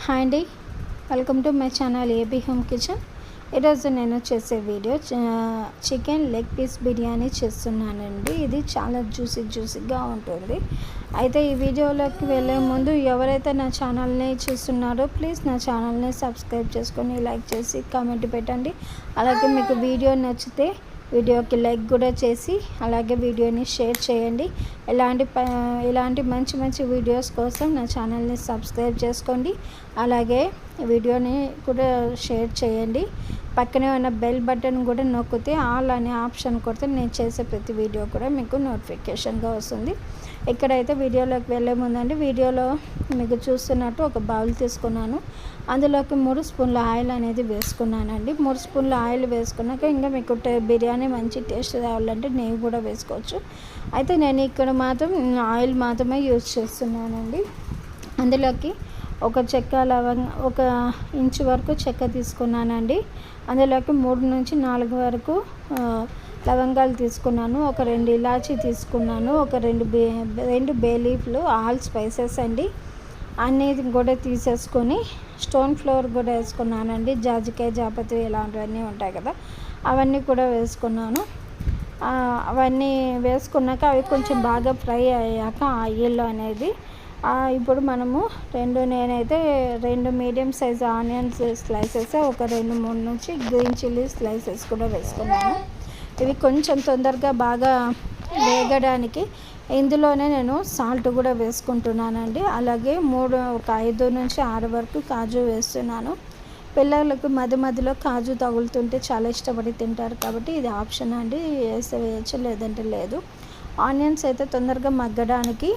Hi అండి, welcome to my channel AB home kitchen. ఈరోజు నేను చేసే video chicken leg piece biryani చేస్తున్నానండి. ఇది చాలా జ్యూసీగా ఉంటుంది. అయితే ఈ వీడియోలోకి వెళ్ళే ముందు ఎవరైతే నా ఛానల్ని చూస్తున్నారో ప్లీజ్ నా ఛానల్ని సబ్స్క్రైబ్ చేసుకొని లైక్ చేసి కామెంట్ పెట్టండి. అలాగే మీకు వీడియో నచ్చితే వీడియోకి లైక్ కూడా చేసి అలాగే వీడియోని షేర్ చేయండి. ఇలాంటి మంచి వీడియోస్ కోసం నా ఛానల్ని సబ్స్క్రైబ్ చేసుకోండి. అలాగే వీడియోని కూడా షేర్ చేయండి. పక్కనే ఉన్న బెల్ బటన్ కూడా నొక్కితే ఆల్ అనే ఆప్షన్ కొడితే నేను చేసే ప్రతి వీడియో కూడా మీకు నోటిఫికేషన్గా వస్తుంది. ఇక్కడైతే వీడియోలోకి వెళ్ళే ముందండి, వీడియోలో మీకు చూస్తున్నట్టు ఒక బౌల్ తీసుకున్నాను. అందులోకి 3 స్పూన్ల ఆయిల్ అనేది వేసుకున్నానండి. 3 స్పూన్ల ఆయిల్ వేసుకున్నాక ఇంకా మీకు బిర్యానీ మంచి టేస్ట్ రావాలంటే నెయ్యి కూడా వేసుకోవచ్చు. అయితే నేను ఇక్కడ మాత్రం ఆయిల్ మాత్రమే యూజ్ చేస్తున్నానండి. అందులోకి ఒక చెక్క లవంగ 1 ఇంచు వరకు చెక్క తీసుకున్నానండి. అందులోకి 3 నుంచి 4 వరకు లవంగాలు తీసుకున్నాను. ఒక 2 ఇలాచీ తీసుకున్నాను. ఒక 2 బే లీఫ్లు, ఆల్ స్పైసెస్ అండి అన్నీ కూడా తీసేసుకొని స్టోన్ ఫ్లవర్ కూడా వేసుకున్నానండి. జాజికాయ, జాపత్రి ఇలాంటివన్నీ ఉంటాయి కదా, అవన్నీ కూడా వేసుకున్నాను. అవన్నీ వేసుకున్నాక అవి కొంచెం బాగా ఫ్రై అయ్యాక ఆయిల్లో అనేది ఇప్పుడు మనము నేనైతే 2 మీడియం సైజ్ ఆనియన్స్ స్లైసెస్, ఒక 2-3 నుంచి గ్రీన్ చిల్లీ స్లైసెస్ కూడా వేసుకున్నాను. ఇవి కొంచెం తొందరగా బాగా వేగడానికి ఇందులోనే నేను సాల్ట్ కూడా వేసుకుంటున్నానండి. అలాగే ఒక 5 నుంచి 6 వరకు కాజు వేస్తున్నాను. పిల్లలకు మధ్యలో కాజు తగులుతుంటే చాలా ఇష్టపడి తింటారు కాబట్టి ఇది ఆప్షన్ అండి, వేయచ్చు లేదంటే లేదు. ఆనియన్స్ అయితే తొందరగా మగ్గడానికి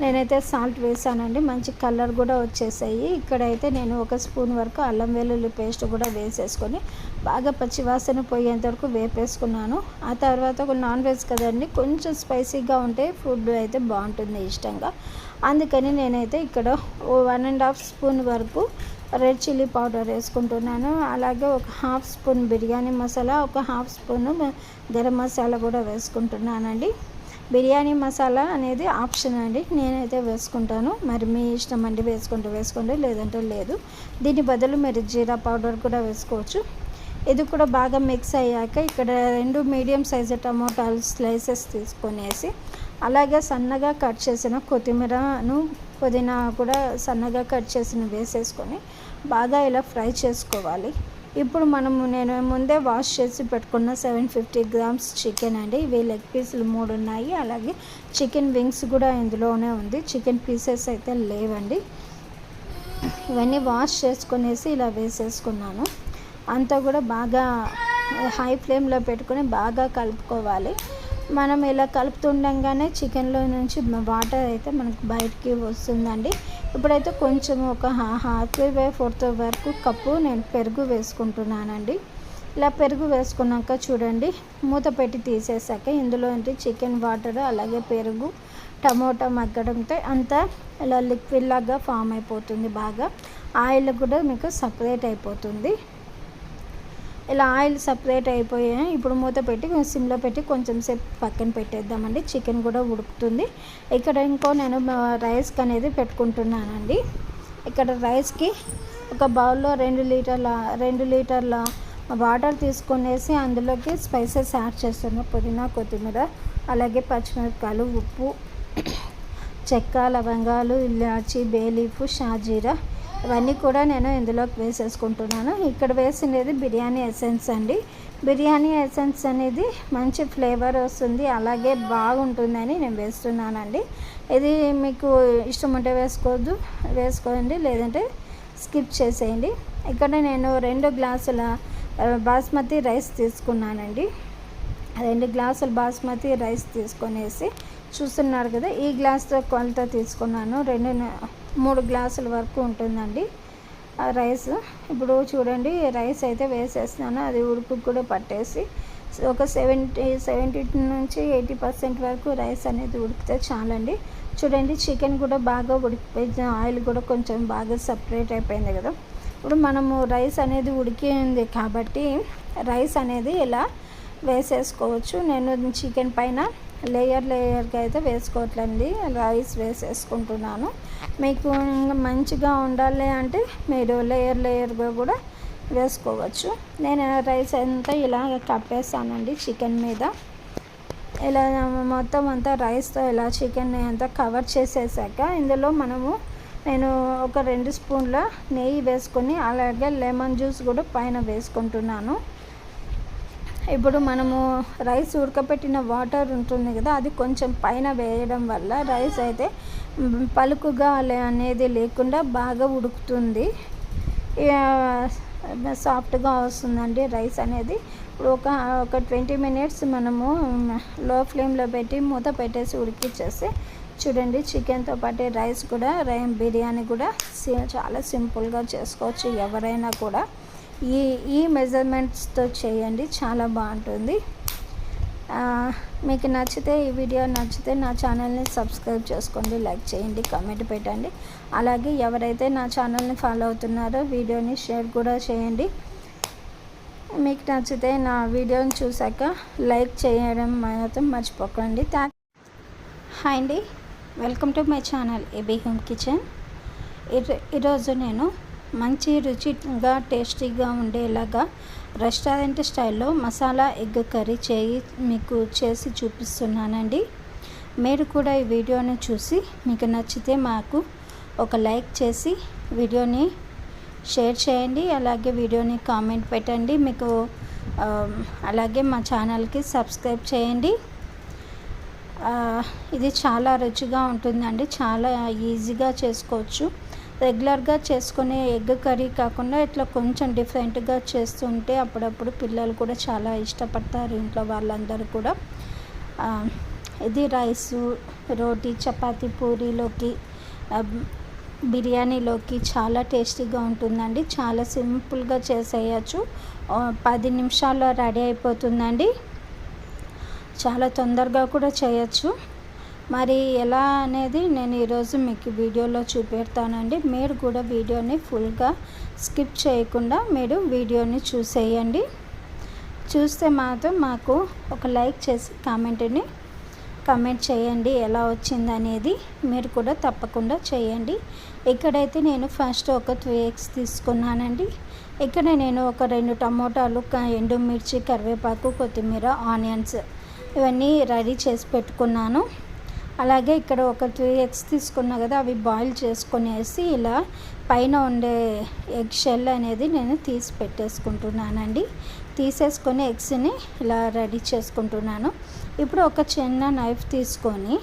నేనైతే సాల్ట్ వేసానండి. మంచి కలర్ కూడా వచ్చేసాయి. ఇక్కడైతే నేను 1 స్పూన్ వరకు అల్లం వెల్లుల్లి పేస్ట్ కూడా వేసేసుకొని బాగా పచ్చివాసన పోయేంత వరకు వేపేసుకున్నాను. ఆ తర్వాత నాన్ వెజ్ కదండి, కొంచెం స్పైసీగా ఉంటే ఫుడ్ అయితే బాగుంటుంది ఇష్టంగా. అందుకని నేనైతే ఇక్కడ 1.5 స్పూన్ వరకు రెడ్ చిల్లీ పౌడర్ వేసుకుంటున్నాను. అలాగే ఒక 1/2 స్పూన్ బిర్యానీ మసాలా, ఒక 1/2 స్పూన్ గరం మసాలా కూడా వేసుకుంటున్నానండి. బిర్యానీ మసాలా అనేది ఆప్షన్ అండి, నేనైతే వేసుకుంటాను. మరి మీ ఇష్టం అండి, వేసుకోండి లేదంటే లేదు. దీని బదులు మీరు జీరా పౌడర్ కూడా వేసుకోవచ్చు. ఇది కూడా బాగా మిక్స్ అయ్యాక ఇక్కడ 2 మీడియం సైజు టమోటాలు స్లైసెస్ తీసుకొనేసి అలాగే సన్నగా కట్ చేసిన కొత్తిమీరను, పుదీనా కూడా సన్నగా కట్ చేసిన వేసేసుకొని బాగా ఇలా ఫ్రై చేసుకోవాలి. ఇప్పుడు నేను ముందే వాష్ చేసి పెట్టుకున్న 750 గ్రామ్స్ చికెన్ అండి. ఇవి లెగ్ పీసులు 3 ఉన్నాయి. అలాగే చికెన్ వింగ్స్ కూడా ఇందులోనే ఉంది. చికెన్ పీసెస్ అయితే లేవండి. ఇవన్నీ వాష్ చేసుకునేసి ఇలా వేసేసుకున్నాను. అంతా కూడా బాగా హై ఫ్లేమ్లో పెట్టుకొని బాగా కలుపుకోవాలి. మనం ఇలా కలుపుతుండగానే చికెన్లో నుంచి వాటర్ అయితే మనకు బయటికి వస్తుందండి. ఇప్పుడైతే కొంచెం ఒక 1/2 వరకు కప్పు నేను పెరుగు వేసుకుంటున్నానండి. ఇలా పెరుగు వేసుకున్నాక చూడండి, మూత పెట్టి తీసేసాక ఇందులో చికెన్ వాటర్ అలాగే పెరుగు టమోటా మగ్గడంతో అంతా ఇలా లిక్విడ్ లాగా ఫామ్ అయిపోతుంది. బాగా ఆయిల్ కూడా మీకు సపరేట్ అయిపోతుంది. ఇలా ఆయిల్ సపరేట్ అయిపోయాయి. ఇప్పుడు మూత పెట్టి సిమ్లో పెట్టి కొంచెం సేపు పక్కన పెట్టేద్దామండి. చికెన్ కూడా ఉడుకుతుంది. ఇక్కడ నేను రైస్కి అనేది పెట్టుకుంటున్నానండి. ఇక్కడ రైస్కి ఒక బౌల్లో 2 లీటర్ల వాటర్ తీసుకొనేసి అందులోకి స్పైసెస్ యాడ్ చేస్తున్నాను. పుదీనా, కొత్తిమీర, అలాగే పచ్చిమిరపకాయలు, ఉప్పు, చెక్క, లవంగాలు, ఇలాచి, బే లీఫ్, షాజీరా ఇవన్నీ కూడా నేను ఇందులోకి వేసేసుకుంటున్నాను. ఇక్కడ వేసినది బిర్యానీ ఎసెన్స్ అండి. బిర్యానీ ఎసెన్స్ అనేది మంచి ఫ్లేవర్ వస్తుంది, అలాగే బాగుంటుందని నేను వేస్తున్నానండి. ఇది మీకు ఇష్టం ఉంటే వేసుకోండి లేదంటే స్కిప్ చేసేయండి. ఇక్కడ నేను 2 గ్లాసుల బాస్మతి రైస్ తీసుకున్నానండి. 2 గ్లాసుల బాస్మతి రైస్ తీసుకొనేసి చూస్తున్నారు కదా, ఈ గ్లాస్తో కొలత తీసుకున్నాను. 3 గ్లాసుల వరకు ఉంటుందండి రైస్. ఇప్పుడు చూడండి, రైస్ అయితే వేసేస్తున్నాను. అది ఉడుకు కూడా పట్టేసి ఒక 70 నుంచి 80% వరకు రైస్ అనేది ఉడికితే చాలండి. చూడండి, చికెన్ కూడా బాగా ఉడికిపోయింది, ఆయిల్ కూడా కొంచెం బాగా సపరేట్ అయిపోయింది కదా. ఇప్పుడు మనము రైస్ అనేది ఉడికింది కాబట్టి రైస్ అనేది ఇలా వేసేసుకోవచ్చు. నేను చికెన్ పైన లేయర్గా అయితే వేసుకోవట్లండి, రైస్ వేసేసుకుంటున్నాను. మీకు మంచిగా ఉండాలి అంటే మీరు లేయర్గా కూడా వేసుకోవచ్చు. నేను రైస్ అంతా ఇలా కప్పేస్తానండి చికెన్ మీద. ఇలా మొత్తం అంతా రైస్తో ఇలా చికెన్ అంతా కవర్ చేసేసాక ఇందులో నేను ఒక 2 స్పూన్ల నెయ్యి వేసుకొని అలాగే లెమన్ జ్యూస్ కూడా పైన వేసుకుంటున్నాను. ఇప్పుడు మనము రైస్ ఉడకపెట్టిన వాటర్ ఉంటుంది కదా, అది కొంచెం పైన వేయడం వల్ల రైస్ అయితే పలుకుగా అనేది లేకుండా బాగా ఉడుకుతుంది, సాఫ్ట్గా వస్తుందండి రైస్ అనేది. ఇప్పుడు ఒక 20 మినిట్స్ మనము లో ఫ్లేమ్లో పెట్టి మూత పెట్టేసి ఉడికిచ్చేస్తే చూడండి, చికెన్తో పాటు రైస్ కూడా బిర్యానీ కూడా చాలా సింపుల్గా చేసుకోవచ్చు ఎవరైనా కూడా. ఈ మెజర్మెంట్స్తో చేయండి, చాలా బాగుంటుంది. మీకు నచ్చితే ఈ వీడియో నచ్చితే నా ఛానల్ని సబ్స్క్రైబ్ చేసుకోండి, లైక్ చేయండి, కామెంట్ పెట్టండి. అలాగే ఎవరైతే నా ఛానల్ని ఫాలో అవుతున్నారో వీడియోని షేర్ కూడా చేయండి. మీకు నచ్చితే నా వీడియోని చూసాక లైక్ చేయడం మాత్రం మర్చిపోకండి. హాయ్ అండి, welcome to my channel AB home kitchen. ఈరోజు నేను మంచి రుచిగా టేస్టీగా ఉండేలాగా రెస్టారెంట్ స్టైల్లో మసాలా ఎగ్ కర్రీ మీకు చేసి చూపిస్తున్నానండి. మీరు కూడా ఈ వీడియోని చూసి మీకు నచ్చితే మాకు ఒక లైక్ చేసి వీడియోని షేర్ చేయండి, అలాగే వీడియోని కామెంట్ పెట్టండి. మీకు అలాగే మా ఛానల్కి సబ్స్క్రైబ్ చేయండి. ఇది చాలా రుచిగా ఉంటుందండి, చాలా ఈజీగా చేసుకోవచ్చు. రెగ్యులర్గా చేసుకునే ఎగ్ కర్రీ కాకుండా ఇట్లా కొంచెం డిఫరెంట్గా చేస్తుంటే అప్పుడప్పుడు పిల్లలు కూడా చాలా ఇష్టపడతారు, ఇంట్లో వాళ్ళందరూ కూడా. ఇది రైసు, రోటీ, చపాతీ, పూరీలోకి, బిర్యానీలోకి చాలా టేస్టీగా ఉంటుందండి. చాలా సింపుల్గా చేసేయచ్చు, 10 నిమిషాల్లో రెడీ అయిపోతుందండి. చాలా తొందరగా కూడా చేయొచ్చు. మరి ఎలా అనేది నేను ఈరోజు మీకు వీడియోలో చూపెడతానండి. మీరు కూడా వీడియోని ఫుల్గా స్కిప్ చేయకుండా మీరు వీడియోని చూసేయండి. చూస్తే మాత్రం మాకు ఒక లైక్ చేసి కామెంట్ చేయండి ఎలా వచ్చిందనేది. మీరు కూడా తప్పకుండా చేయండి. ఇక్కడైతే నేను ఫస్ట్ ఒక 3 eggs తీసుకున్నానండి. ఇక్కడ నేను ఒక 2 టమోటాలు, ఎండుమిర్చి, కరివేపాకు, కొత్తిమీర, ఆనియన్స్ ఇవన్నీ రెడీ చేసి పెట్టుకున్నాను. అలాగే ఇక్కడ ఒక 3 eggs తీసుకున్నా కదా, అవి బాయిల్ చేసుకునేసి ఇలా పైన ఉండే ఎగ్ షెల్ అనేది నేను తీసి పెట్టేసుకుంటున్నానండి. తీసేసుకొని ఎగ్స్ని ఇలా రెడీ చేసుకుంటున్నాను. ఇప్పుడు ఒక చిన్న నైఫ్ తీసుకొని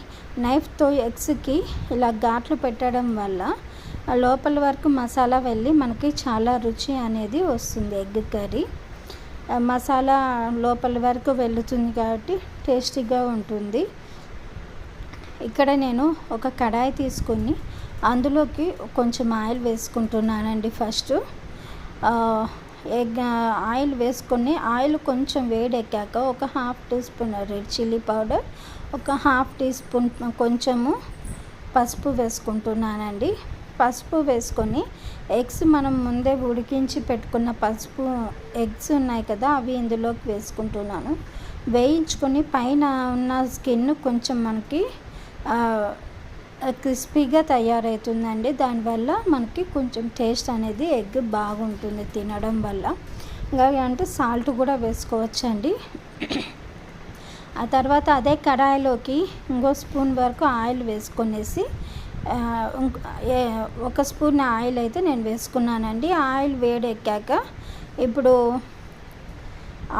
నైఫ్తో ఎగ్స్కి ఇలా ఘాట్లు పెట్టడం వల్ల లోపల వరకు మసాలా వెళ్ళి మనకి చాలా రుచి అనేది వస్తుంది. ఎగ్ కర్రీ మసాలా లోపల వరకు వెళుతుంది కాబట్టి టేస్టీగా ఉంటుంది. ఇక్కడ నేను ఒక కడాయి తీసుకొని అందులోకి కొంచెం ఆయిల్ వేసుకుంటున్నానండి. ఫస్ట్ ఆయిల్ వేసుకొని ఆయిల్ కొంచెం వేడెక్కాక ఒక 1/2 teaspoon red chilli powder, ఒక 1/2 టీ స్పూన్ కొంచెము పసుపు వేసుకుంటున్నానండి. పసుపు వేసుకొని ఎగ్స్ మనం ముందే ఉడికించి పెట్టుకున్న ఎగ్స్ ఉన్నాయి కదా, అవి ఇందులోకి వేసుకుంటున్నాను. వేయించుకొని పైన ఉన్న స్కిన్ కొంచెం మనకి క్రిస్పీగా తయారవుతుందండి. దానివల్ల మనకి కొంచెం టేస్ట్ అనేది ఎగ్ బాగుంటుంది తినడం వల్ల. ఇంకా అంటే సాల్ట్ కూడా వేసుకోవచ్చండి. ఆ తర్వాత అదే కడాయిలోకి ఇంకో స్పూన్ వరకు ఆయిల్ వేసుకొనేసి, 1 స్పూన్ ఆయిల్ అయితే నేను వేసుకున్నానండి. ఆయిల్ వేడెక్కాక ఇప్పుడు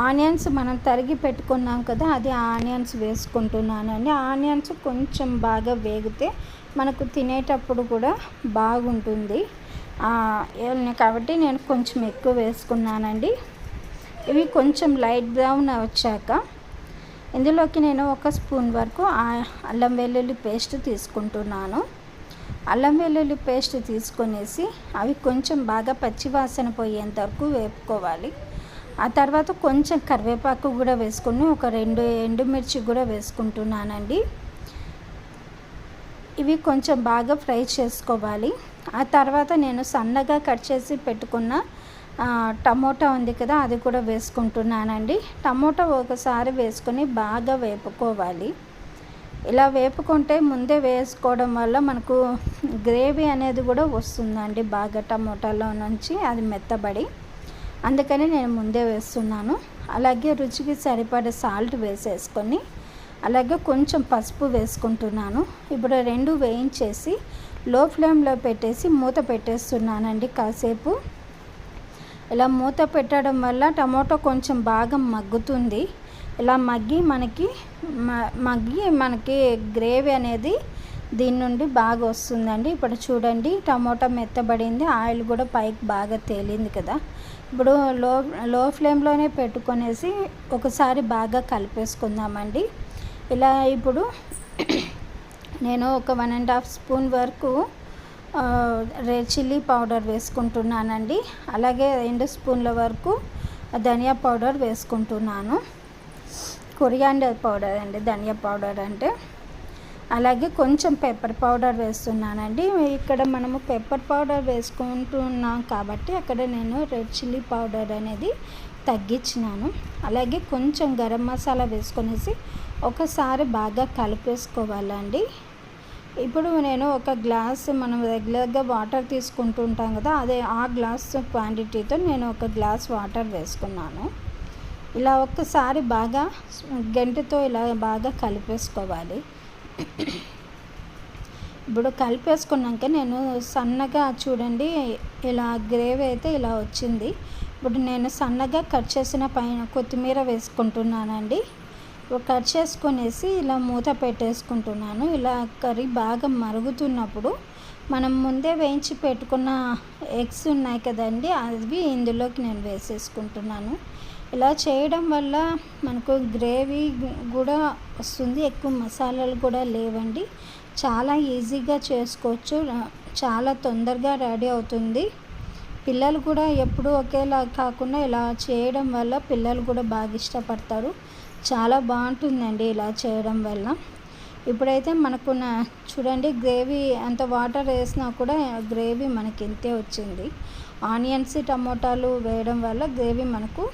ఆనియన్స్ మనం తరిగి పెట్టుకున్నాం కదా, అది ఆనియన్స్ వేసుకుంటున్నానండి. ఆనియన్స్ కొంచెం బాగా వేగితే మనకు తినేటప్పుడు కూడా బాగుంటుంది కాబట్టి నేను కొంచెం ఎక్కువ వేసుకున్నానండి. ఇవి కొంచెం లైట్ బ్రౌన్ వచ్చాక ఇందులోకి నేను 1 స్పూన్ వరకు అల్లం వెల్లుల్లి పేస్ట్ తీసుకుంటున్నాను. అల్లం వెల్లుల్లి పేస్ట్ తీసుకొనేసి అవి కొంచెం బాగా పచ్చివాసన పోయేంత వరకు వేపుకోవాలి. ఆ తర్వాత కొంచెం కరివేపాకు కూడా వేసుకొని ఒక 2 ఎండుమిర్చి కూడా వేసుకుంటున్నానండి. ఇవి కొంచెం బాగా ఫ్రై చేసుకోవాలి. ఆ తర్వాత నేను సన్నగా కట్ చేసి పెట్టుకున్న టమోటా ఉంది కదా, అది కూడా వేసుకుంటున్నానండి. టమోటా ఒకసారి వేసుకొని బాగా వేపుకోవాలి. ఇలా వేపుకుంటే ముందే వేసుకోవడం వల్ల మనకు గ్రేవీ అనేది కూడా వస్తుందండి బాగా టమోటాలో నుంచి అది మెత్తబడి. అందుకని నేను ముందే వేస్తున్నాను. అలాగే రుచికి సరిపడే సాల్ట్ వేసేసుకొని అలాగే కొంచెం పసుపు వేసుకుంటున్నాను. ఇప్పుడు రెండు వేయించేసి లో ఫ్లేమ్లో పెట్టేసి మూత పెట్టేస్తున్నానండి కాసేపు. ఇలా మూత పెట్టడం వల్ల టమోటా కొంచెం బాగా మగ్గుతుంది. ఇలా మగ్గి మనకి గ్రేవీ అనేది దీని నుండి బాగా వస్తుందండి. ఇప్పుడు చూడండి టమోటా మెత్తబడింది, ఆయిల్ కూడా పైకి బాగా తేలింది కదా. ఇప్పుడు లో ఫ్లేమ్లోనే పెట్టుకొనేసి ఒకసారి బాగా కలిపేసుకుందామండి. ఇలా ఇప్పుడు నేను ఒక 1.5 స్పూన్ వరకు రెడ్ చిల్లీ పౌడర్ వేసుకుంటున్నానండి. అలాగే 2 స్పూన్ల వరకు ధనియా పౌడర్ వేసుకుంటున్నాను. కొరియాండర్ పౌడర్ అండి ధనియా పౌడర్ అంటే. అలాగే కొంచెం పెప్పర్ పౌడర్ వేస్తున్నానండి. ఇక్కడ మనము పెప్పర్ పౌడర్ వేసుకుంటున్నాం కాబట్టి అక్కడ నేను రెడ్ చిల్లీ పౌడర్ అనేది తగ్గించినాను. అలాగే కొంచెం గరం మసాలా వేసుకొనేసి ఒకసారి బాగా కలిపేసుకోవాలండి. ఇప్పుడు నేను ఒక గ్లాస్ మనం రెగ్యులర్గా వాటర్ తీసుకుంటుంటాం కదా, ఆ గ్లాస్ క్వాంటిటీతో నేను ఒక గ్లాస్ వాటర్ వేసుకున్నాను. ఇలా ఒక్కసారి బాగా గంటెతో ఇలా బాగా కలిపేసుకోవాలి. ఇప్పుడు కలిపేసుకున్నాక నేను సన్నగా చూడండి ఇలా గ్రేవీ అయితే ఇలా వచ్చింది. ఇప్పుడు నేను సన్నగా కట్ చేసిన పైన కొత్తిమీర వేసుకుంటున్నానండి. కట్ చేసుకొనేసి ఇలా మూత పెట్టేసుకుంటున్నాను. ఇలా కర్రీ బాగా మరుగుతున్నప్పుడు మనం ముందే వేయించి పెట్టుకున్న ఎగ్స్ ఉన్నాయి కదండి, అవి ఇందులోకి నేను వేసేసుకుంటున్నాను. ఇలా చేయడం వల్ల మనకు గ్రేవీ కూడా వస్తుంది, ఎక్కువ మసాలాలు కూడా లేవండి. చాలా ఈజీగా చేసుకోవచ్చు, చాలా తొందరగా రెడీ అవుతుంది. పిల్లలు కూడా ఎప్పుడూ ఒకేలా కాకుండా ఇలా చేయడం వల్ల పిల్లలు కూడా బాగా ఇష్టపడతారు. చాలా బాగుంటుందండి ఇలా చేయడం వల్ల. ఇప్పుడైతే మనకు చూడండి గ్రేవీ అంత వాటర్ వేసినా కూడా గ్రేవీ మనకి ఇంతే వచ్చింది. ఆనియన్స్ టమోటాలు వేయడం వల్ల గ్రేవీ మనకు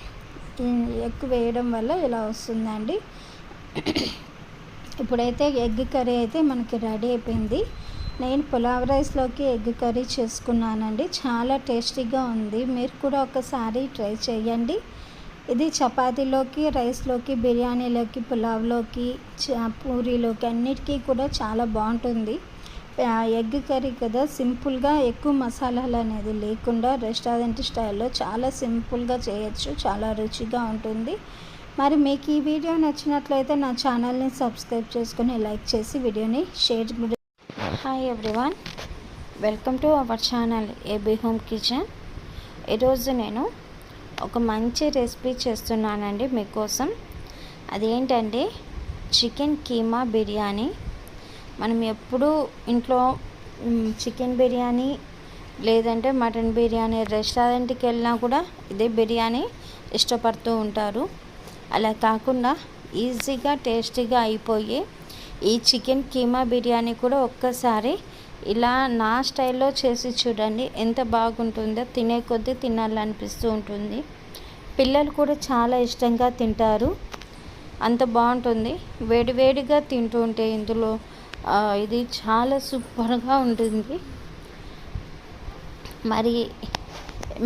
ఎక్కువ వేయడం వల్ల ఇలా వస్తుందండి. ఇప్పుడైతే ఎగ్ కర్రీ అయితే మనకి రెడీ అయిపోయింది. నేను పులావ్ రైస్లోకి ఎగ్ కర్రీ చేసుకున్నానండి. చాలా టేస్టీగా ఉంది. మీరు కూడా ఒకసారి ట్రై చేయండి. ఇది చపాతీలోకి, రైస్లోకి, బిర్యానీలోకి, పులావ్లోకి, పూరీలోకి అన్నిటికీ కూడా చాలా బాగుంటుంది. ఎగ్ కర్రీ కదా, సింపుల్గా ఎక్కువ మసాలాలు అనేది లేకుండా రెస్టారెంట్ స్టైల్లో చాలా సింపుల్గా చేయొచ్చు, చాలా రుచిగా ఉంటుంది. మరి మీకు ఈ వీడియో నచ్చినట్లయితే నా ఛానల్ని సబ్స్క్రైబ్ చేసుకొని లైక్ చేసి వీడియోని share. Hi everyone, welcome to our channel AB home kitchen. ఈరోజు నేను ఒక మంచి రెసిపీ చేస్తున్నానండి మీకోసం. అదేంటంటే చికెన్ కీమా బిర్యానీ. మనం ఎప్పుడూ ఇంట్లో చికెన్ బిర్యానీ లేదంటే మటన్ బిర్యానీ రెస్టారెంట్కి వెళ్ళినా కూడా ఇదే బిర్యానీ ఇష్టపడుతూ ఉంటారు. అలా కాకుండా ఈజీగా టేస్టీగా అయిపోయే ఈ చికెన్ కీమా బిర్యానీ కూడా ఒక్కసారి ఇలా నా స్టైల్లో చేసి చూడండి, ఎంత బాగుంటుందో. తినే కొద్దీ తినాలనిపిస్తూ ఉంటుంది. పిల్లలు కూడా చాలా ఇష్టంగా తింటారు, అంత బాగుంటుంది. వేడివేడిగా తింటూ ఉంటే ఇందులో ఇది చాలా సూపర్గా ఉంటుంది. మరి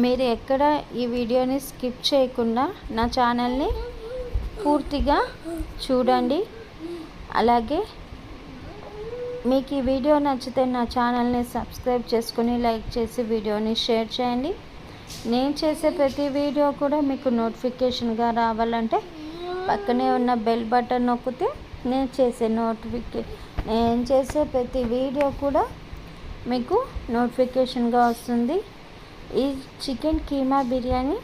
మీరు ఎక్కడ ఈ వీడియోని స్కిప్ చేయకుండా నా ఛానల్ని పూర్తిగా చూడండి. అలాగే మీకు ఈ వీడియో నచ్చితే నా ఛానల్ని సబ్స్క్రైబ్ చేసుకుని లైక్ చేసి వీడియోని షేర్ చేయండి. నేను చేసే ప్రతి వీడియో కూడా మీకు నోటిఫికేషన్గా రావాలంటే పక్కనే ఉన్న బెల్ బటన్ నొక్కితే నేను చేసే ప్రతి వీడియో కూడా మీకు నోటిఫికేషన్గా వస్తుంది. ఈ చికెన్ కీమా బిర్యానీ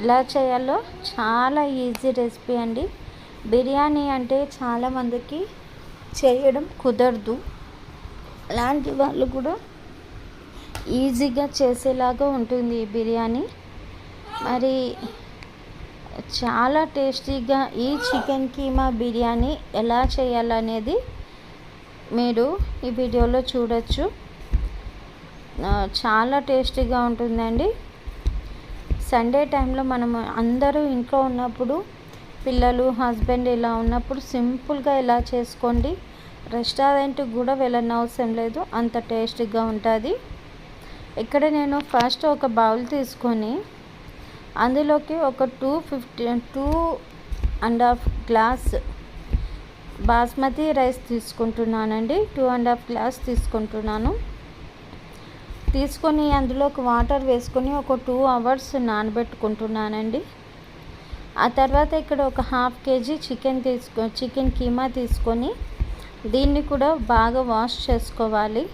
ఎలా చేయాలో చాలా ఈజీ రెసిపీ అండి. బిర్యానీ అంటే చాలామందికి చేయడం కుదరదు. అలాంటి వాళ్ళు కూడా ఈజీగా చేసేలాగా ఉంటుంది ఈ బిర్యానీ. మరి చాలా టేస్టీగా ఈ చికెన్ కీమా బిర్యానీ ఎలా చేయాలనేది మీరు ఈ వీడియోలో చూడొచ్చు. చాలా టేస్టీగా ఉంటుందండి. సండే టైంలో మనము అందరూ ఇంట్లో ఉన్నప్పుడు, పిల్లలు హస్బెండ్ ఇలా ఉన్నప్పుడు సింపుల్గా ఇలా చేసుకోండి. రెస్టారెంట్కి కూడా వెళ్ళనవసరం లేదు, అంత టేస్టీగా ఉంటుంది. ఇక్కడ నేను ఫస్ట్ ఒక బౌల్ తీసుకొని అందులోకి ఒక 2.5 గ్లాస్ బాస్మతి రైస్ తీసుకుంటున్నానండి. 2.5 గ్లాస్ తీసుకుంటున్నాను. తీసుకొని అందులోకి వాటర్ వేసుకొని ఒక 2 అవర్స్ నానబెట్టుకుంటున్నానండి. ఆ తర్వాత ఇక్కడ ఒక 1/2 kg చికెన్ కీమా తీసుకొని దీన్ని కూడా బాగా వాష్ చేసుకోవాలి.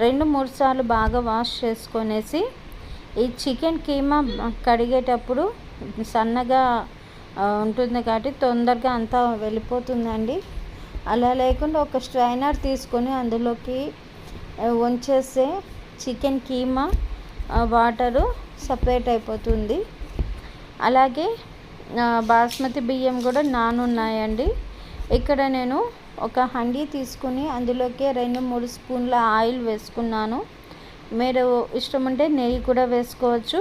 2-3 సార్లు బాగా వాష్ చేసుకొనేసి ఈ చికెన్ కీమా కడిగేటప్పుడు సన్నగా ఉంటుంది కాబట్టి తొందరగా అంతా వెళ్ళిపోతుందండి. అలా లేకుండా ఒక స్ట్రైనర్ తీసుకొని అందులోకి వంచేస్తే చికెన్ కీమా వాటరు సపరేట్ అయిపోతుంది. అలాగే బాస్మతి బియ్యం కూడా నానున్నాయండి. ఇక్కడ నేను ఒక హండీ తీసుకుని అందులోకి 2-3 స్పూన్ల ఆయిల్ వేసుకున్నాను. మీరు ఇష్టం ఉంటే నెయ్యి కూడా వేసుకోవచ్చు.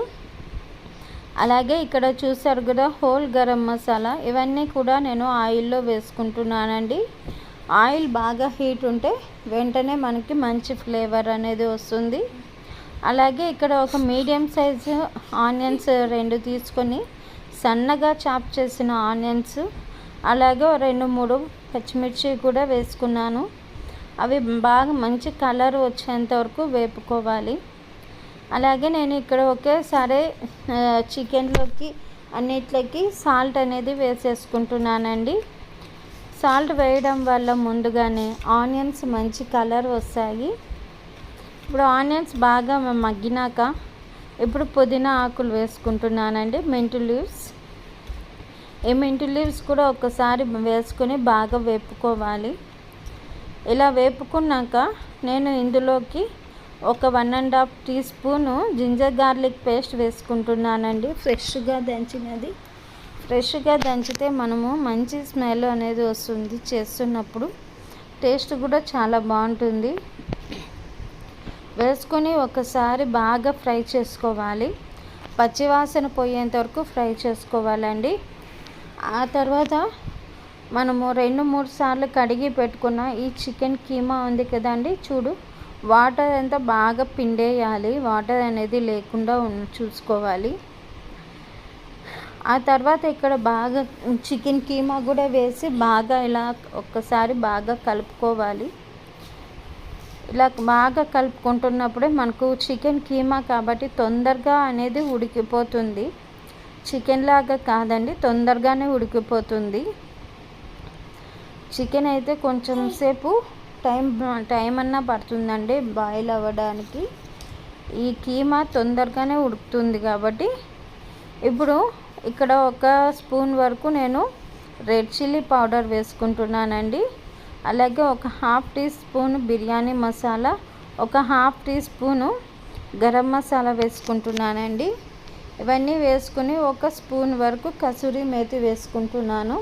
అలాగే ఇక్కడ చూసారు కదా హోల్ గరం మసాలా, ఇవన్నీ కూడా నేను ఆయిల్లో వేసుకుంటున్నానండి. ఆయిల్ బాగా హీట్ ఉంటే వెంటనే మనకి మంచి ఫ్లేవర్ అనేది వస్తుంది. అలాగే ఇక్కడ ఒక మీడియం సైజు ఆనియన్స్ 2 తీసుకొని సన్నగా చాప్ చేసిన ఆనియన్స్, అలాగే 2-3 పచ్చిమిర్చి కూడా వేసుకున్నాను. అవి బాగా మంచి కలర్ వచ్చేంత వరకు వేపుకోవాలి. అలాగే నేను ఇక్కడ ఒకేసారి చికెన్లోకి అన్నిట్లకి సాల్ట్ అనేది వేసేసుకుంటున్నానండి. సాల్ట్ వేయడం వల్ల ముందుగానే ఆనియన్స్ మంచి కలర్ వస్తాయి. ఇప్పుడు ఆనియన్స్ బాగా మగ్గినాక ఇప్పుడు పుదీనా ఆకులు వేసుకుంటున్నానండి, మింట్ లీవ్స్. ఈ మింట్ లీవ్స్ కూడా ఒకసారి వేసుకొని బాగా వేపుకోవాలి. ఇలా వేపుకున్నాక నేను ఇందులోకి ఒక 1.5 teaspoon ginger garlic paste వేసుకుంటున్నానండి. ఫ్రెష్గా దంచినది. ఫ్రెష్గా దంచితే మనము మంచి స్మెల్ అనేది వస్తుంది. చేస్తున్నప్పుడు టేస్ట్ కూడా చాలా బాగుంటుంది. వేసుకొని ఒకసారి బాగా ఫ్రై చేసుకోవాలి. పచ్చివాసన పోయేంత వరకు ఫ్రై చేసుకోవాలండి. ఆ తర్వాత మనము 2-3 సార్లు కడిగి పెట్టుకున్న ఈ చికెన్ కీమా ఉంది కదండి, చూడు వాటర్ అంతా బాగా పిండేయాలి. వాటర్ అనేది లేకుండా చూసుకోవాలి. ఆ తర్వాత ఇక్కడ బాగా చికెన్ కీమా కూడా వేసి బాగా ఇలా ఒక్కసారి బాగా కలుపుకోవాలి. ఇలా బాగా కలుపుకుంటున్నప్పుడే మనకు చికెన్ కీమా కాబట్టి తొందరగా అనేది ఉడికిపోతుంది. చికెన్ లాగా కాదండి, తొందరగానే ఉడికిపోతుంది. చికెన్ అయితే కొంచెం సేపు టైం అన్నా పడుతుందండి బాయిల్ అవ్వడానికి. ఈ కీమా తొందరగానే ఉడుకుతుంది కాబట్టి ఇప్పుడు ఇక్కడ ఒక స్పూన్ వరకు నేను రెడ్ చిల్లీ పౌడర్ వేసుకుంటున్నానండి. అలాగే ఒక 1/2 టీ స్పూన్ బిర్యానీ మసాలా, ఒక 1/2 టీ స్పూను గరం మసాలా వేసుకుంటున్నానండి. ఇవన్నీ వేసుకుని ఒక స్పూన్ వరకు కసూరి మేతి వేసుకుంటున్నాను.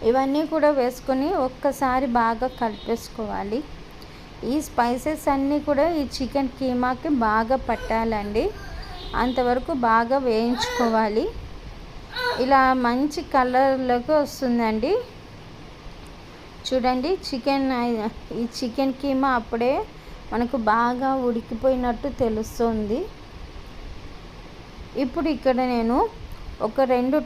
ఇవన్నీ కూడా వేసుకొని ఒక్కసారి బాగా కలిపేసుకోవాలి. ఈ స్పైసెస్ అన్నీ కూడా ఈ చికెన్ కీమాకి బాగా పట్టాలండి. అంతవరకు బాగా వేయించుకోవాలి. ఇలా మంచి కలర్లోకి వస్తుందండి. చూడండి ఈ చికెన్ కీమా అప్పుడే మనకు బాగా ఉడికిపోయినట్టు తెలుస్తుంది. ఇప్పుడు ఇక్కడ నేను ఒక 2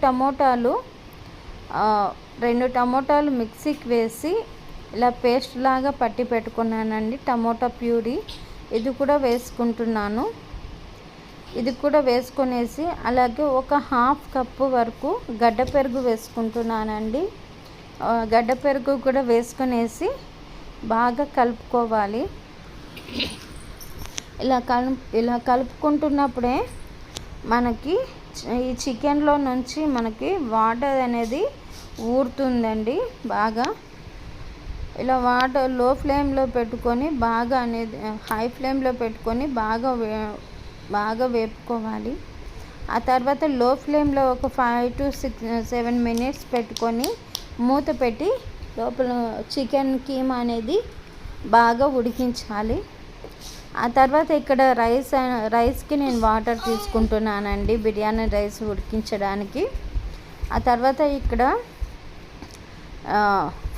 టమోటాలు మిక్సీకి వేసి ఇలా పేస్ట్ లాగా పట్టి పెట్టుకున్నానండి. టమోటా ప్యూరీ ఇది కూడా వేసుకుంటున్నాను. ఇది కూడా వేసుకొనేసి అలాగే ఒక 1/2 కప్పు వరకు గడ్డ పెరుగు వేసుకుంటున్నానండి. గడ్డ పెరుగు కూడా వేసుకొనేసి బాగా కలుపుకోవాలి. ఇలా కలుపుకుంటున్నప్పుడే మనకి ఈ చికెన్లో నుంచి మనకి వాటర్ అనేది ఊరుతుందండి. బాగా ఇలా వాటర్ లో ఫ్లేమ్లో పెట్టుకొని బాగా అనేది హై ఫ్లేమ్లో పెట్టుకొని బాగా వేపుకోవాలి. ఆ తర్వాత లో ఫ్లేమ్లో ఒక 5 to 7 minutes పెట్టుకొని మూత పెట్టి లోపల చికెన్ కీమా అనేది బాగా ఉడికించాలి. ఆ తర్వాత ఇక్కడ రైస్కి నేను వాటర్ తీసుకుంటున్నానండి, బిర్యానీ రైస్ ఉడికించడానికి. ఆ తర్వాత ఇక్కడ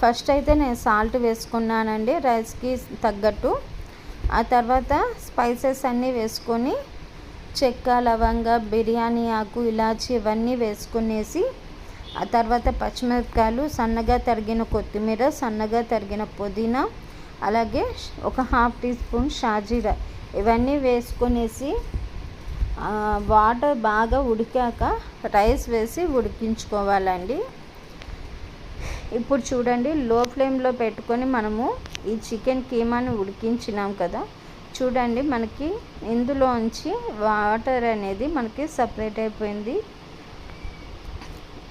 ఫస్ట్ అయితే నేను సాల్ట్ వేసుకున్నానండి రైస్కి తగ్గట్టు. ఆ తర్వాత స్పైసెస్ అన్నీ వేసుకొని చెక్క, లవంగ, బిర్యానీ ఆకు, ఇలాచి ఇవన్నీ వేసుకునేసి ఆ తర్వాత పచ్చిమిరపకాయలు, సన్నగా తరిగిన కొత్తిమీర, సన్నగా తరిగిన పుదీనా, అలాగే ఒక 1/2 టీ స్పూన్ షాజీరా ఇవన్నీ వేసుకునేసి వాటర్ బాగా ఉడికాక రైస్ వేసి ఉడికించుకోవాలండి. ఇప్పుడు చూడండి, లో ఫ్లేమ్లో పెట్టుకొని మనము ఈ చికెన్ కీమాని ఉడికించినాం కదా, చూడండి మనకి ఇందులోంచి వాటర్ అనేది మనకి సపరేట్ అయిపోయింది.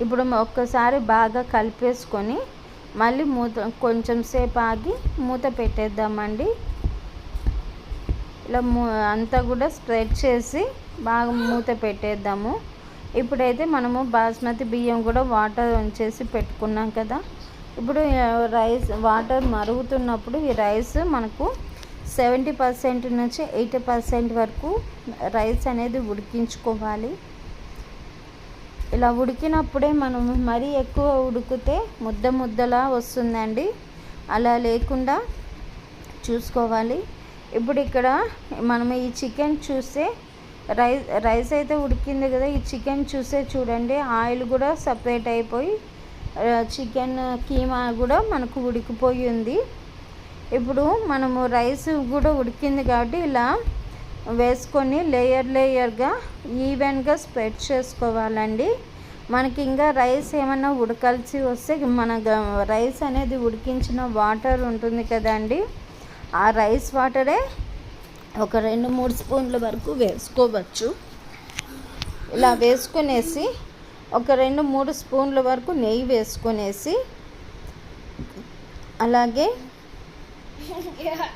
ఇప్పుడు ఒక్కసారి బాగా కలిపేసుకొని మళ్ళీ కొంచెం సేపు ఆగి మూత పెట్టేద్దామండి. ఇలా అంతా కూడా స్ప్రెడ్ చేసి బాగా మూత పెట్టేద్దాము. ఇప్పుడైతే మనము బాస్మతి బియ్యం కూడా వాటర్ ఉంచేసి పెట్టుకున్నాం కదా, ఇప్పుడు రైస్ వాటర్ మరుగుతున్నప్పుడు ఈ రైస్ మనకు 70% నుంచి 80% వరకు రైస్ అనేది ఉడికించుకోవాలి. ఇలా ఉడికినప్పుడే మనం మరీ ఎక్కువ ఉడికితే ముద్దలా వస్తుందండి, అలా లేకుండా చూసుకోవాలి. ఇప్పుడు ఇక్కడ మనం ఈ చికెన్ చూస్తే రైస్ అయితే ఉడికింది కదా, ఈ చికెన్ చూస్తే చూడండి ఆయిల్ కూడా సపరేట్ అయిపోయి చికెన్ కీమా కూడా మనకు ఉడికిపోయి ఉంది. ఇప్పుడు మనము రైస్ కూడా ఉడికింది కాబట్టి ఇలా వేసుకొని లేయర్గా ఈవెన్గా స్ప్రెడ్ చేసుకోవాలండి. మనకి ఇంకా రైస్ ఏమన్నా ఉడకాల్సి వస్తే మన రైస్ అనేది ఉడికించిన వాటర్ ఉంటుంది కదండి, ఆ రైస్ వాటరే ఒక 2-3 స్పూన్ల వరకు వేసుకోవచ్చు. ఇలా వేసుకునేసి ఒక 2-3 స్పూన్ల వరకు నెయ్యి వేసుకునేసి, అలాగే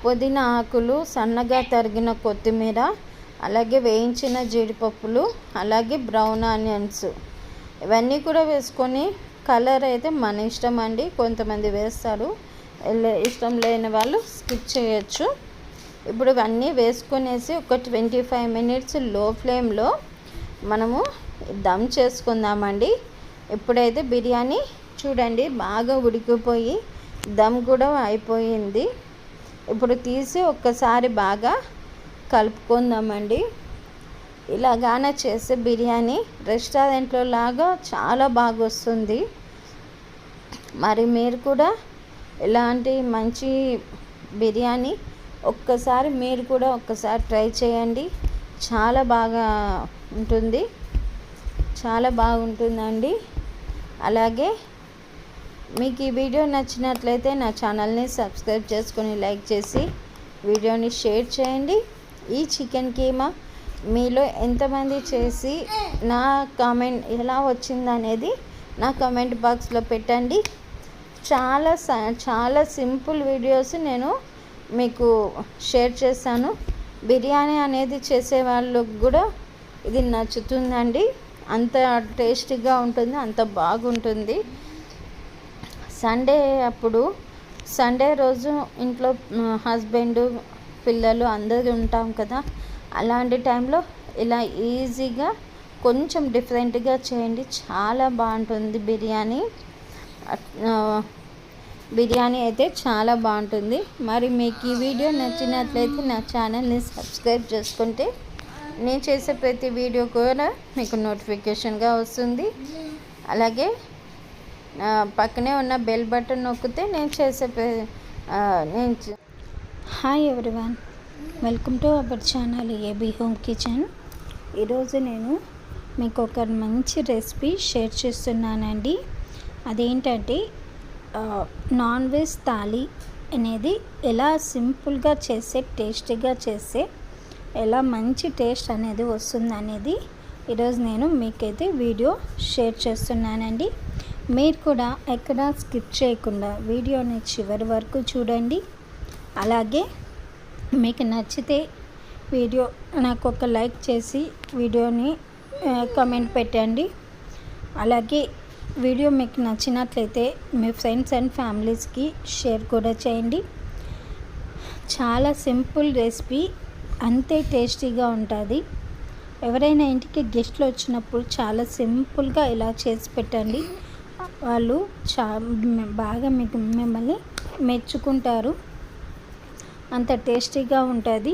పుదీనా ఆకులు, సన్నగా తరిగిన కొత్తిమీర, అలాగే వేయించిన జీడిపప్పులు, అలాగే బ్రౌన్ ఆనియన్స్ ఇవన్నీ కూడా వేసుకొని, కలర్ అయితే మన ఇష్టం అండి, కొంతమంది వేస్తారు, ఇష్టం లేని వాళ్ళు స్కిప్ చేయొచ్చు. ఇప్పుడు ఇవన్నీ వేసుకునేసి ఒక 25 మినిట్స్ లో ఫ్లేమ్లో మనము దమ్ చేసుకుందామండి. ఇప్పుడైతే బిర్యానీ చూడండి బాగా ఉడికిపోయి దమ్ కూడా అయిపోయింది. ఇప్పుడు తీసి ఒక్కసారి బాగా కలుపుకుందామండి. ఇలాగానే చేసే బిర్యానీ రెస్టారెంట్లో లాగా చాలా బాగా వస్తుంది. మరి మీరు కూడా ఇలాంటి మంచి బిర్యానీ మీరు కూడా ఒక్కసారి ట్రై చేయండి, చాలా బాగా ఉంటుంది, చాలా బాగుంటుందండి. అలాగే మీకు ఈ వీడియో నచ్చినట్లయితే నా ఛానల్ని సబ్స్క్రైబ్ చేసుకొని లైక్ చేసి వీడియోని షేర్ చేయండి. ఈ చికెన్ కీమా మీలో ఎంతమంది చేసి నా కామెంట్ ఎలా వచ్చిందనేది నా కామెంట్ బాక్స్లో పెట్టండి. చాలా సింపుల్ వీడియోస్ నేను మీకు షేర్ చేశాను. బిర్యానీ అనేది చేసే వాళ్ళకు కూడా ఇది నచ్చుతుందండి, అంత టేస్టీగా ఉంటుంది, అంత బాగుంటుంది. సండే రోజు ఇంట్లో హస్బెండ్, పిల్లలు అందరూ ఉంటాం కదా, అలాంటి టైంలో ఇలా ఈజీగా కొంచెం డిఫరెంట్గా చేయండి, చాలా బాగుంటుంది బిర్యానీ అయితే చాలా బాగుంటుంది. మరి మీకు ఈ వీడియో నచ్చినట్లయితే నా ఛానల్ని సబ్స్క్రైబ్ చేసుకుంటే నేను చేసే ప్రతి వీడియో కూడా మీకు నోటిఫికేషన్గా వస్తుంది. అలాగే పక్కనే ఉన్న బెల్ బటన్ నొక్కితే నేను చేసే hi everyone, welcome to our channel AB home kitchen. ఈరోజు నేను మీకు ఒక మంచి రెసిపీ షేర్ చేస్తున్నానండి. అదేంటంటే నాన్ వెజ్ థాలీ అనేది ఎలా సింపుల్గా చేస్తే టేస్టీగా చేస్తే ఎలా మంచి టేస్ట్ అనేది వస్తుంది అనేది ఈరోజు నేను మీకైతే వీడియో షేర్ చేస్తున్నానండి. మీరు కూడా ఎక్కడ స్కిప్ చేయకుండా వీడియోని చివరి వరకు చూడండి. అలాగే మీకు నచ్చితే వీడియో నాకు ఒక లైక్ చేసి వీడియోని కామెంట్ పెట్టండి. అలాగే వీడియో మీకు నచ్చినట్లయితే మీ ఫ్రెండ్స్ అండ్ ఫ్యామిలీస్కి షేర్ కూడా చేయండి. చాలా సింపుల్ రెసిపీ, అంతే టేస్టీగా ఉంటుంది. ఎవరైనా ఇంటికి గెస్ట్లు వచ్చినప్పుడు చాలా సింపుల్గా ఇలా చేసి పెట్టండి, వాళ్ళు బాగా మిమ్మల్ని మెచ్చుకుంటారు. అంత టేస్టీగా ఉంటుంది.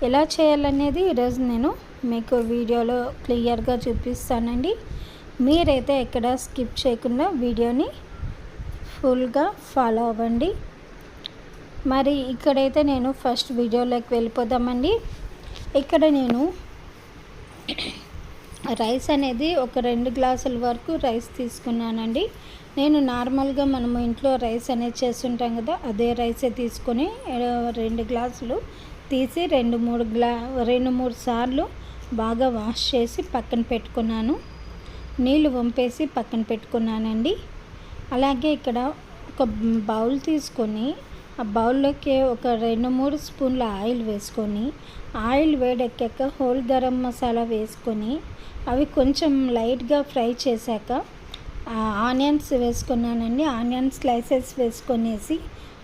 ఎలా చేయాలనేది ఈరోజు నేను మీకు వీడియోలో క్లియర్గా చూపిస్తానండి. మీరైతే ఎక్కడ స్కిప్ చేయకుండా వీడియోని ఫుల్గా ఫాలో అవ్వండి. మరి ఇక్కడైతే నేను ఫస్ట్ వీడియోలోకి వెళ్ళిపోదామండి. ఇక్కడ నేను రైస్ అనేది ఒక 2 గ్లాసుల వరకు రైస్ తీసుకున్నానండి. నేను నార్మల్గా మనము ఇంట్లో రైస్ అనేది చేస్తుంటాం కదా, అదే రైసే తీసుకొని 2 గ్లాసులు తీసి 2-3 సార్లు బాగా వాష్ చేసి పక్కన పెట్టుకున్నాను. నీళ్ళు వంపేసి పక్కన పెట్టుకున్నానండి. అలాగే ఇక్కడ ఒక బౌల్ తీసుకొని ఆ బౌల్లోకి ఒక 2-3 స్పూన్ల ఆయిల్ వేసుకొని, ఆయిల్ వేడెక్కాక హోల్ గరం మసాలా వేసుకొని అవి కొంచెం లైట్గా ఫ్రై చేశాక ఆనియన్స్ వేసుకున్నానండి. ఆనియన్ స్లైసెస్ వేసుకొనేసి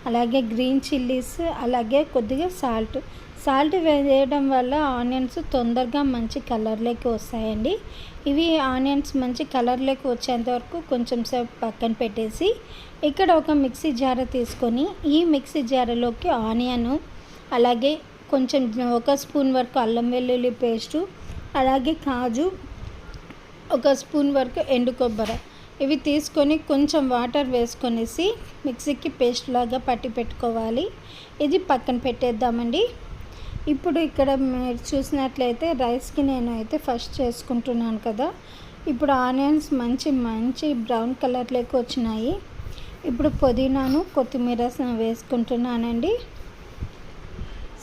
అలాగే గ్రీన్ చిల్లీస్, అలాగే కొద్దిగా సాల్ట్ వేయడం వల్ల ఆనియన్స్ తొందరగా మంచి కలర్లోకి వస్తాయండి. ఇవి ఆనియన్స్ మంచి కలర్లోకి వచ్చేంత వరకు కొంచెం సేపు పక్కన పెట్టేసి, ఇక్కడ ఒక మిక్సీ జార్ తీసుకొని ఈ మిక్సీ జార్లోకి ఆనియన్, అలాగే కొంచెం 1 స్పూన్ వరకు అల్లం వెల్లుల్లి పేస్టు, అలాగే కాజు, 1 స్పూన్ వరకు ఎండు కొబ్బరి ఇవి తీసుకొని కొంచెం వాటర్ వేసుకొనేసి మిక్సీకి పేస్ట్ లాగా పట్టి పెట్టుకోవాలి. ఇది పక్కన పెట్టేద్దామండి. ఇప్పుడు ఇక్కడ మీరు చూసినట్లయితే రైస్కి నేను అయితే ఫస్ట్ చేసుకుంటున్నాను కదా. ఇప్పుడు ఆనియన్స్ మంచి బ్రౌన్ కలర్లోకి వచ్చినాయి. ఇప్పుడు పుదీనాను కొత్తిమీర వేసుకుంటున్నానండి.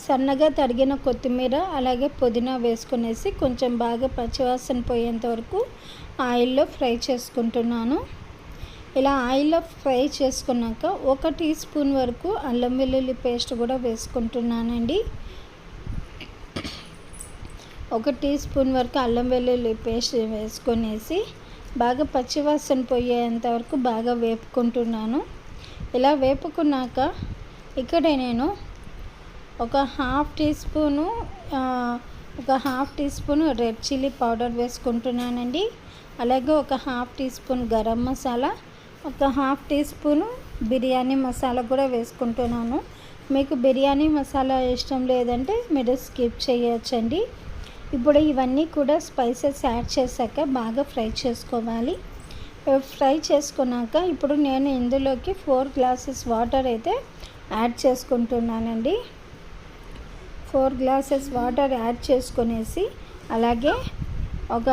సన్నగా తరిగిన కొత్తిమీర అలాగే పుదీనా వేసుకునేసి కొంచెం బాగా పచ్చివాసన పోయేంత వరకు ఆయిల్లో ఫ్రై చేసుకుంటున్నాను. ఇలా ఆయిల్లో ఫ్రై చేసుకున్నాక 1 టీ స్పూన్ వరకు అల్లం వెల్లుల్లి పేస్ట్ కూడా వేసుకుంటున్నానండి. 1 టీ స్పూన్ వరకు అల్లం వెల్లుల్లి పేస్ట్ వేసుకొనేసి బాగా పచ్చివాసన పోయేంత వరకు బాగా వేపుకుంటున్నాను. ఇలా వేపుకున్నాక ఇక్కడ నేను ఒక half teaspoon red chilli powder వేసుకుంటున్నానండి. అలాగే ఒక half teaspoon garam masala, ఒక half teaspoon biryani masala కూడా వేసుకుంటున్నాను. మీకు బిర్యానీ మసాలా ఇష్టం లేదంటే మీరు స్కిప్ చేయొచ్చండి. ఇప్పుడు ఇవన్నీ కూడా స్పైసెస్ యాడ్ చేశాక బాగా ఫ్రై చేసుకోవాలి. ఫ్రై చేసుకున్నాక ఇప్పుడు నేను ఇందులోకి 4 గ్లాసెస్ వాటర్ అయితే యాడ్ చేసుకుంటున్నానండి. 4 గ్లాసెస్ వాటర్ యాడ్ చేసుకొనేసి అలాగే ఒక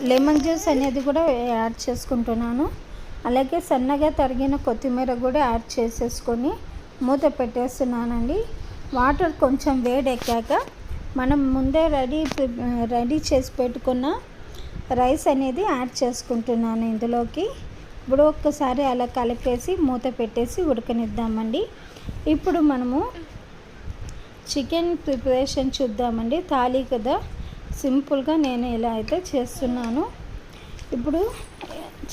లెమన్ జ్యూస్ అనేది కూడా యాడ్ చేసుకుంటున్నాను. అలాగే సన్నగా తరిగిన కొత్తిమీర కూడా యాడ్ చేసేసుకొని మూత పెట్టేస్తున్నానండి. వాటర్ కొంచెం వేడెక్కాక మనం ముందే రెడీ చేసి పెట్టుకున్న రైస్ అనేది యాడ్ చేసుకుంటున్నాను ఇందులోకి. ఇప్పుడు ఒక్కసారి అలా కలిపేసి మూత పెట్టేసి ఉడకనిద్దామండి. ఇప్పుడు మనము చికెన్ ప్రిపరేషన్ చూద్దామండి. థాలీ కదా, సింపుల్గా నేను ఇలా అయితే చేస్తున్నాను. ఇప్పుడు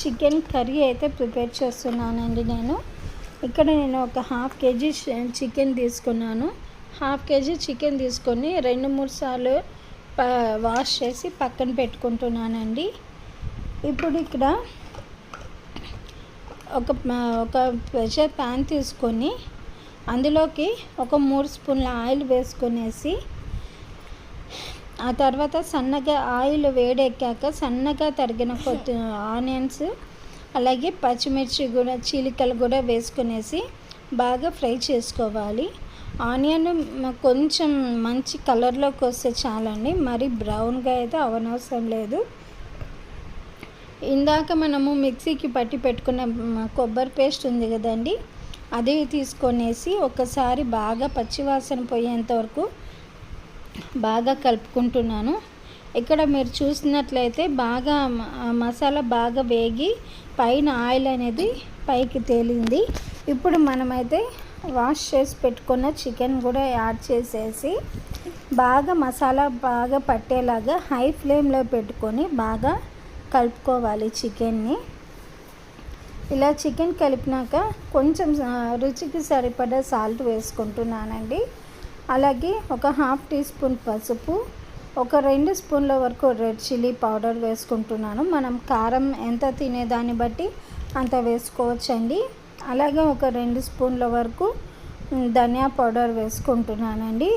చికెన్ కర్రీ అయితే ప్రిపేర్ చేస్తున్నానండి. ఇక్కడ నేను ఒక హాఫ్ కేజీ చికెన్ తీసుకున్నాను. హాఫ్ కేజీ చికెన్ తీసుకొని 2-3 సార్లు వాష్ చేసి పక్కన పెట్టుకుంటున్నానండి. ఇప్పుడు ఇక్కడ ఒక ప్రెషర్ ప్యాన్ తీసుకొని అందులోకి ఒక 3 స్పూన్ల ఆయిల్ వేసుకొనేసి ఆ తర్వాత సన్నగా ఆయిల్ వేడెక్కాక సన్నగా తరిగిన ఆనియన్స్, అలాగే పచ్చిమిర్చి కూడా చీలికలు కూడా వేసుకొనేసి బాగా ఫ్రై చేసుకోవాలి. ఆనియన్ కొంచెం మంచి కలర్లోకి వస్తే చాలండి, మరి బ్రౌన్గా అయితే అవనవసరం లేదు. ఇందాక మనము మిక్సీకి పట్టి పెట్టుకున్న కొబ్బరి పేస్ట్ ఉంది కదండి, అది తీసుకొనేసి ఒకసారి బాగా పచ్చివాసన పోయేంత వరకు బాగా కలుపుకుంటున్నాను. ఇక్కడ మీరు చూసినట్లయితే బాగా మసాలా బాగా వేగి పైన ఆయిల్ అనేది పైకి తేలింది. ఇప్పుడు మనమైతే వాష్ చేసి పెట్టుకున్న చికెన్ కూడా యాడ్ చేసేసి బాగా మసాలా బాగా పట్టేలాగా హై ఫ్లేమ్లో పెట్టుకొని బాగా కలుపుకోవాలి చికెన్ని. ఇలా చికెన్ కలిపినాక కొంచెం రుచికి సరిపడా సాల్ట్ వేసుకుంటున్నానండి. అలాగే ఒక హాఫ్ టీ స్పూన్ పసుపు, ఒక 2 స్పూన్ల వరకు రెడ్ చిల్లీ పౌడర్ వేసుకుంటున్నాను. మనం కారం ఎంత తినేదాన్ని బట్టి అంత వేసుకోవచ్చండి. అలాగే ఒక 2 స్పూన్ల వరకు ధనియా పౌడర్ వేసుకుంటున్నానండి.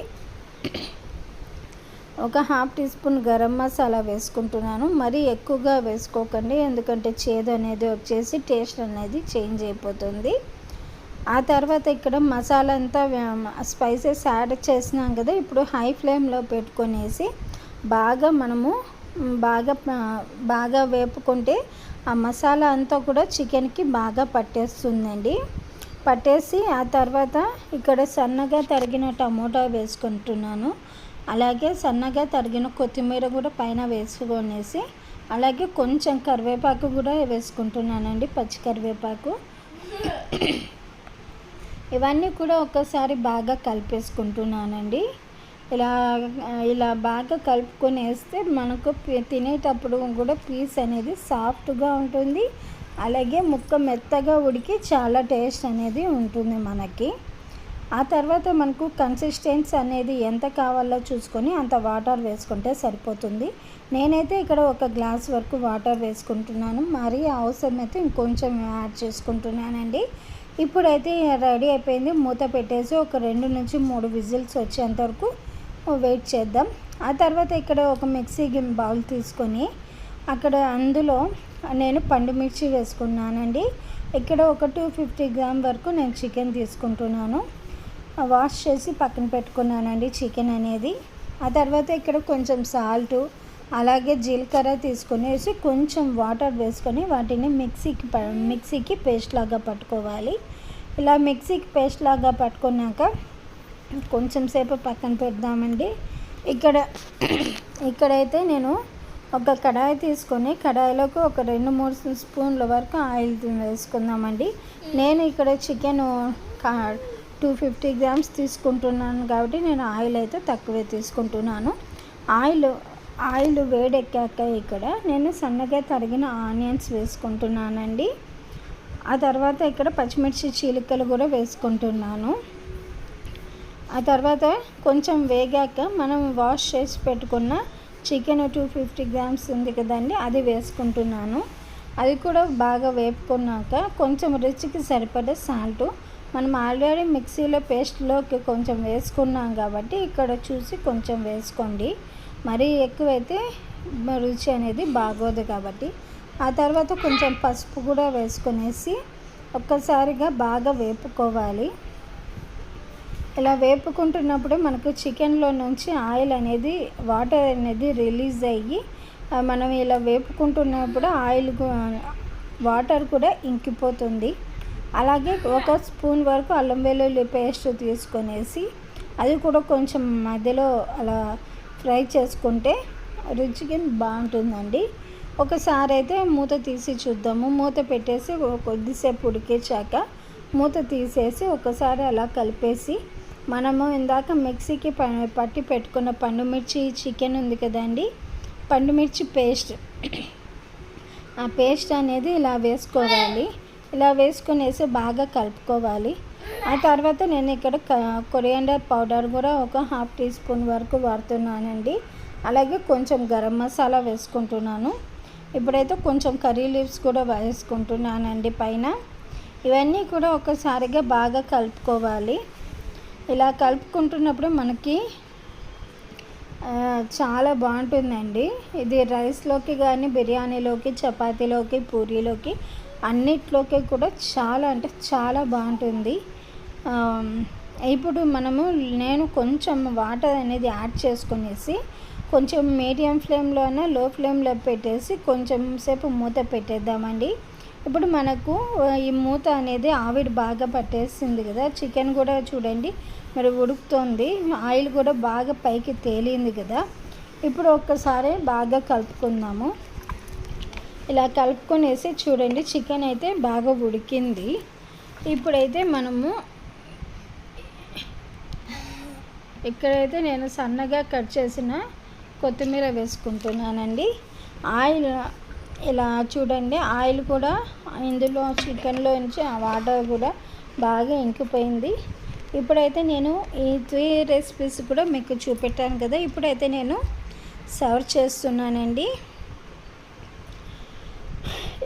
ఒక half teaspoon garam masala వేసుకుంటున్నాను. మరీ ఎక్కువగా వేసుకోకండి, ఎందుకంటే చేదు అనేది వచ్చేసి టేస్ట్ అనేది చేంజ్ అయిపోతుంది. ఆ తర్వాత ఇక్కడ మసాలా అంతా స్పైసెస్ యాడ్ చేసినాం కదా, ఇప్పుడు హై ఫ్లేమ్లో పెట్టుకొనేసి మనము బాగా వేపుకుంటే ఆ మసాలా అంతా కూడా చికెన్కి బాగా పట్టేస్తుందండి. పట్టేసి ఆ తర్వాత ఇక్కడ సన్నగా తరిగిన టమోటా వేసుకుంటున్నాను. అలాగే సన్నగా తరిగిన కొత్తిమీర కూడా పైన వేసుకొనేసి, అలాగే కొంచెం కరివేపాకు కూడా వేసుకుంటున్నానండి, పచ్చి కరివేపాకు. ఇవన్నీ కూడా ఒక్కసారి బాగా కలిపేసుకుంటున్నానండి. ఇలా బాగా కలుపుకొని వేస్తే మనకు తినేటప్పుడు కూడా పీస్ అనేది సాఫ్ట్గా ఉంటుంది. అలాగే ముక్క మెత్తగా ఉడికి చాలా టేస్ట్ అనేది ఉంటుంది మనకి. ఆ తర్వాత మనకు కన్సిస్టెన్సీ అనేది ఎంత కావాలో చూసుకొని అంత వాటర్ వేసుకుంటే సరిపోతుంది. నేనైతే ఇక్కడ ఒక గ్లాస్ వరకు వాటర్ వేసుకుంటున్నాను. మరీ అవసరమైతే ఇంకొంచెం యాడ్ చేసుకుంటున్నానండి. ఇప్పుడైతే రెడీ అయిపోయింది. మూత పెట్టేసి ఒక 2 నుంచి 3 విజిల్స్ వచ్చేంత వరకు వెయిట్ చేద్దాం. ఆ తర్వాత ఇక్కడ ఒక మిక్సీ బౌల్ తీసుకొని అందులో నేను పండుమిర్చి వేసుకున్నానండి. ఇక్కడ ఒక 250 గ్రామ్ వరకు నేను చికెన్ తీసుకుంటున్నాను. వాష్ చేసి పక్కన పెట్టుకున్నానండి చికెన్ అనేది. ఆ తర్వాత ఇక్కడ కొంచెం సాల్టు, అలాగే జీలకర్ర తీసుకునేసి కొంచెం వాటర్ వేసుకొని వాటిని మిక్సీకి పేస్ట్ లాగా పట్టుకోవాలి. ఇలా మిక్సీకి పేస్ట్ లాగా పట్టుకున్నాక కొంచెం సేపు పక్కన పెడదామండి. ఇక్కడైతే నేను ఒక కడాయి తీసుకొని కడాయిలోకి ఒక 2-3 స్పూన్ల వరకు ఆయిల్ వేసుకుందామండి. నేను ఇక్కడ చికెన్ 250 గ్రామ్స్ తీసుకుంటున్నాను కాబట్టి నేను ఆయిల్ అయితే తక్కువే తీసుకుంటున్నాను. ఆయిల్ వేడెక్కాక ఇక్కడ నేను సన్నగా తరిగిన ఆనియన్స్ వేసుకుంటున్నానండి. ఆ తర్వాత ఇక్కడ పచ్చిమిర్చి చీలికలు కూడా వేసుకుంటున్నాను. ఆ తర్వాత కొంచెం వేగాక మనం వాష్ చేసి పెట్టుకున్న చికెన్ 250 గ్రామ్స్ ఉంది కదండి, అది వేసుకుంటున్నాను. అది కూడా బాగా వేపుకున్నాక కొంచెం రుచికి సరిపడే సాల్టు, మనం ఆల్రెడీ మిక్సీలో పేస్ట్లోకి కొంచెం వేసుకున్నాం కాబట్టి ఇక్కడ చూసి కొంచెం వేసుకోండి. మరీ ఎక్కువైతే రుచి అనేది బాగోదు కాబట్టి. ఆ తర్వాత కొంచెం పసుపు కూడా వేసుకునేసి ఒక్కసారిగా బాగా వేపుకోవాలి. ఇలా వేపుకుంటున్నప్పుడు మనకు చికెన్లో నుంచి ఆయిల్ అనేది వాటర్ అనేది రిలీజ్ అయ్యి మనం ఇలా వేపుకుంటున్నప్పుడు వాటర్ కూడా ఇంకిపోతుంది. అలాగే ఒక స్పూన్ వరకు అల్లం వెల్లుల్లి పేస్ట్ తీసుకొనేసి అది కూడా కొంచెం మధ్యలో అలా ఫ్రై చేసుకుంటే రుచికి బాగుంటుందండి. ఒకసారి అయితే మూత తీసి చూద్దాము. మూత పెట్టేసి కొద్దిసేపు ఉడికేచాక మూత తీసేసి ఒకసారి అలా కలిపేసి మనము ఇందాక మిక్సీకి పట్టి పెట్టుకున్న పండుమిర్చి చికెన్ ఉంది కదండి, పండుమిర్చి పేస్ట్, ఆ పేస్ట్ అనేది ఇలా వేసుకోవాలి. ఇలా వేసుకునేసి బాగా కలుపుకోవాలి. ఆ తర్వాత నేను ఇక్కడ కొరియాండర్ పౌడర్ కూడా ఒక హాఫ్ టీ స్పూన్ వరకు వాడుతున్నానండి. అలాగే కొంచెం గరం మసాలా వేసుకుంటున్నాను. ఇప్పుడైతే కొంచెం కర్రీ లీవ్స్ కూడా వేసుకుంటున్నానండి పైన. ఇవన్నీ కూడా ఒకసారిగా బాగా కలుపుకోవాలి. ఇలా కలుపుకుంటున్నప్పుడు మనకి చాలా బాగుంటుందండి. ఇది రైస్లోకి కానీ, బిర్యానీలోకి, చపాతీలోకి, పూరీలోకి అన్నిట్లోకి కూడా చాలా అంటే చాలా బాగుంటుంది. ఇప్పుడు నేను కొంచెం వాటర్ అనేది యాడ్ చేసుకునేసి కొంచెం మీడియం ఫ్లేమ్లోనే లో ఫ్లేమ్లో పెట్టేసి కొంచెం సేపు మూత పెట్టేద్దామండి. ఇప్పుడు మనకు ఈ మూత అనేది ఆవిరి బాగా పట్టేసింది కదా, చికెన్ కూడా చూడండి మరి ఉడుకుతుంది, ఆయిల్ కూడా బాగా పైకి తేలింది కదా. ఇప్పుడు ఒక్కసారి బాగా కలుపుకుందాము. ఇలా కలుపుకొనేసి చూడండి చికెన్ అయితే బాగా ఉడికింది. ఇప్పుడైతే మనము ఇక్కడైతే నేను సన్నగా కట్ చేసిన కొత్తిమీర వేసుకుంటున్నానండి. ఆయిల్ ఇలా చూడండి, ఆయిల్ కూడా ఇందులో చికెన్లో నుంచి ఆ వాటర్ కూడా బాగా ఇంకిపోయింది. ఇప్పుడైతే నేను ఈ 3 రెసిపీస్ కూడా మీకు చూపెట్టాను కదా. ఇప్పుడైతే నేను సర్వ్ చేస్తున్నానండి.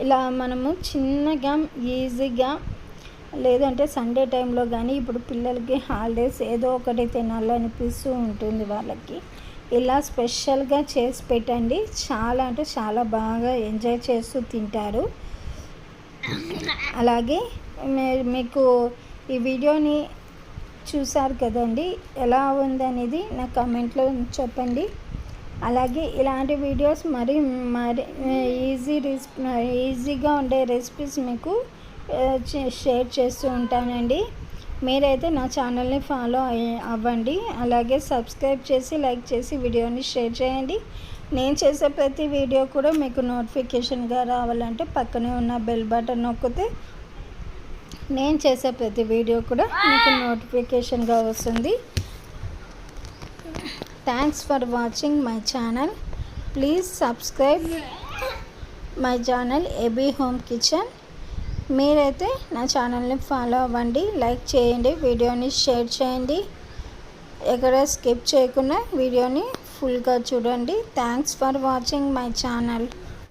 ఇలా మనము చిన్నగా ఈజీగా, లేదంటే సండే టైంలో కానీ, ఇప్పుడు పిల్లలకి హాలిడేస్ ఏదో ఒకటి తినాలనిపిస్తూ ఉంటుంది వాళ్ళకి. ఇలా స్పెషల్గా చేసి పెట్టండి, చాలా అంటే చాలా బాగా ఎంజాయ్ చేస్తూ తింటారు. అలాగే మీకు ఈ వీడియోని చూసారు కదండి, ఎలా ఉందనేది నా కామెంట్లో చెప్పండి. అలాగే ఇలాంటి వీడియోస్ మరి ఈజీగా ఉండే రెసిపీస్ మీకు షేర్ చేస్తూ ఉంటానండి. మీరైతే నా ఛానల్ని ఫాలో అవ్వండి. అలాగే సబ్స్క్రైబ్ చేసి, లైక్ చేసి వీడియోని షేర్ చేయండి. నేను చేసే ప్రతి వీడియో కూడా మీకు నోటిఫికేషన్గా రావాలంటే పక్కనే ఉన్న బెల్ బటన్ నొక్కితే నేను చేసే ప్రతి వీడియో కూడా మీకు నోటిఫికేషన్గా వస్తుంది. Thanks for watching my channel. Please subscribe my channel AB home kitchen. మీరైతే నా ఛానల్ని ఫాలో అవ్వండి, లైక్ చేయండి, వీడియోని షేర్ చేయండి. ఎక్కడ స్కిప్ చేయకుండా వీడియోని ఫుల్గా చూడండి. Thanks for watching my channel.